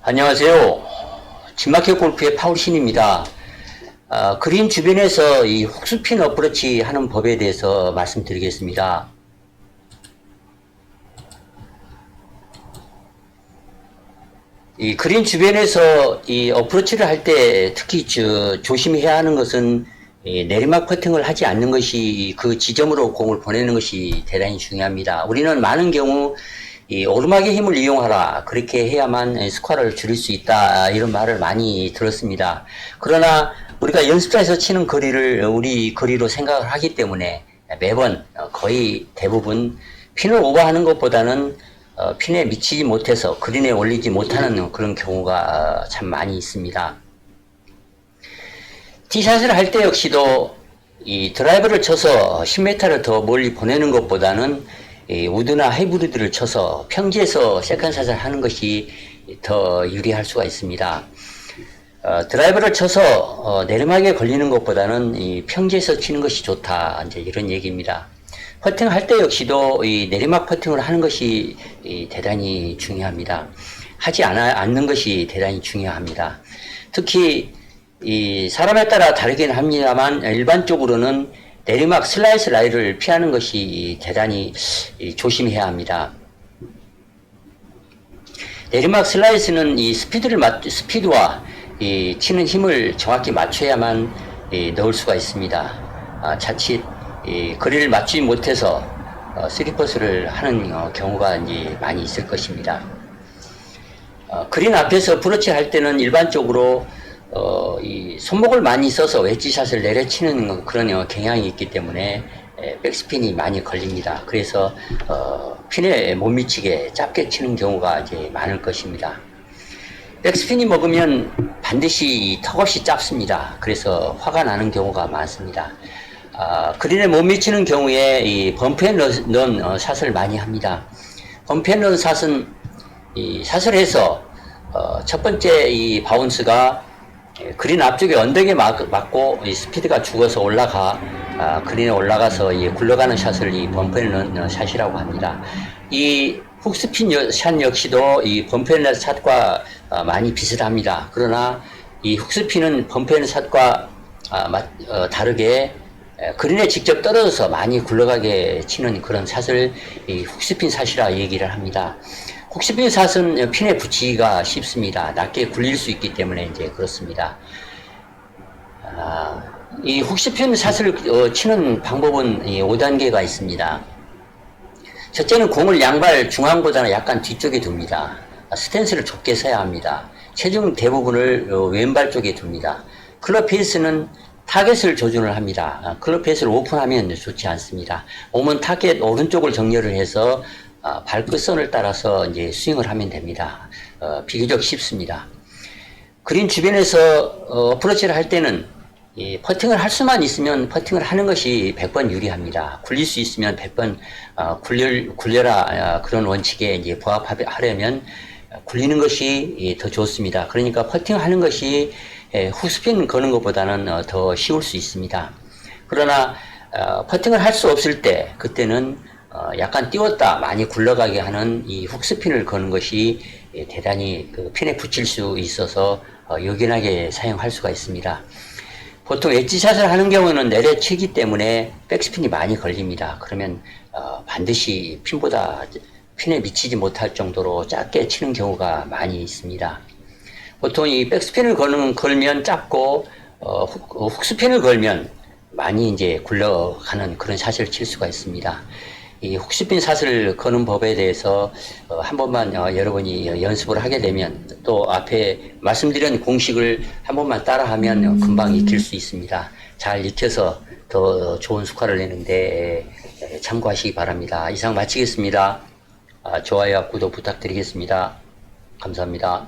안녕하세요. 진마켓 골프의 파울신입니다. 그린 주변에서 이 훅스핀 어프로치 하는 법에 대해서 말씀드리겠습니다. 이 그린 주변에서 이 어프로치를 할 때 특히 조심해야 하는 것은 내리막 퍼팅을 하지 않는 것이 그 지점으로 공을 보내는 것이 대단히 중요합니다. 우리는 많은 경우 이 오르막의 힘을 이용하라, 그렇게 해야만 스코어를 줄일 수 있다, 이런 말을 많이 들었습니다. 그러나 우리가 연습장에서 치는 거리를 우리 거리로 생각을 하기 때문에 매번 거의 대부분 핀을 오버하는 것보다는 핀에 미치지 못해서 그린에 올리지 못하는 그런 경우가 참 많이 있습니다. 티샷을 할 때 역시도 이 드라이버를 쳐서 10m를 더 멀리 보내는 것보다는 이 우드나 하이브리드를 쳐서 평지에서 세컨샷을 하는 것이 더 유리할 수가 있습니다. 드라이버를 쳐서 내리막에 걸리는 것보다는 이 평지에서 치는 것이 좋다, 이제 이런 얘기입니다. 퍼팅할 때 역시도 이 내리막 퍼팅을 하는 것이 대단히 중요합니다. 하지 않는 것이 대단히 중요합니다. 특히 이 사람에 따라 다르긴 합니다만 일반적으로는 내리막 슬라이스 라이를 피하는 것이 대단히 조심해야 합니다. 내리막 슬라이스는 이 스피드와 이 치는 힘을 정확히 맞춰야만 넣을 수가 있습니다. 자칫 거리를 맞추지 못해서 쓰리퍼스를 하는 경우가 이제 많이 있을 것입니다. 그린 앞에서 브러치 할 때는 일반적으로 이 손목을 많이 써서 웨지샷을 내려치는 그런 경향이 있기 때문에 백스핀이 많이 걸립니다. 그래서 핀에 못 미치게 짧게 치는 경우가 이제 많을 것입니다. 백스핀이 먹으면 반드시 턱없이 짧습니다. 그래서 화가 나는 경우가 많습니다. 그린에 못 미치는 경우에 이 범프앤런 샷을 많이 합니다. 범프앤런 샷은 이 샷을 해서 첫 번째 이 바운스가 그린 앞쪽에 언덕에 맞고 이 스피드가 죽어서 그린에 올라가서 굴러가는 샷을 이 범프앤런 샷이라고 합니다. 이 훅스핀 샷 역시도 이 범프앤런 샷과 많이 비슷합니다. 그러나 이 훅스핀은 범프앤런 샷과 다르게 그린에 직접 떨어져서 많이 굴러가게 치는 그런 샷을 이 훅스핀 샷이라 얘기를 합니다. 훅스핀 샷은 핀에 붙이기가 쉽습니다. 낮게 굴릴 수 있기 때문에 이제 그렇습니다. 이 훅스핀 샷을 치는 방법은 5단계가 있습니다. 첫째는 공을 양발 중앙보다는 약간 뒤쪽에 둡니다. 스탠스를 좁게 서야 합니다. 체중 대부분을 왼발 쪽에 둡니다. 클럽 페이스는 타겟을 조준을 합니다. 클럽 페이스를 오픈하면 좋지 않습니다. 몸은 타겟 오른쪽을 정렬을 해서 발끝선을 따라서 이제 스윙을 하면 됩니다. 비교적 쉽습니다. 그린 주변에서 어프로치를 할 때는 퍼팅을 할 수만 있으면 퍼팅을 하는 것이 100번 유리합니다. 굴릴 수 있으면 100번 굴려라, 그런 원칙에 이제 부합하려면 굴리는 것이 더 좋습니다. 그러니까 퍼팅하는 것이 훅스핀 거는 것보다는 더 쉬울 수 있습니다. 그러나 퍼팅을 할 수 없을 때, 그때는 약간 띄웠다 많이 굴러가게 하는 이 훅스핀을 거는 것이 대단히 그 핀에 붙일 수 있어서 요긴하게 사용할 수가 있습니다. 보통 엣지샷을 하는 경우는 내려치기 때문에 백스핀이 많이 걸립니다. 그러면 반드시 핀에 미치지 못할 정도로 짧게 치는 경우가 많이 있습니다. 보통 이 백스핀을 걸면 짧고 훅스핀을 걸면 많이 이제 굴러가는 그런 샷을 칠 수가 있습니다. 이 훅스핀 샷을 거는 법에 대해서 한 번만 여러분이 연습을 하게 되면, 또 앞에 말씀드린 공식을 한 번만 따라하면 금방 익힐 수 있습니다. 잘 익혀서 더 좋은 스코어를 내는데 참고하시기 바랍니다. 이상 마치겠습니다. 좋아요와 구독 부탁드리겠습니다. 감사합니다.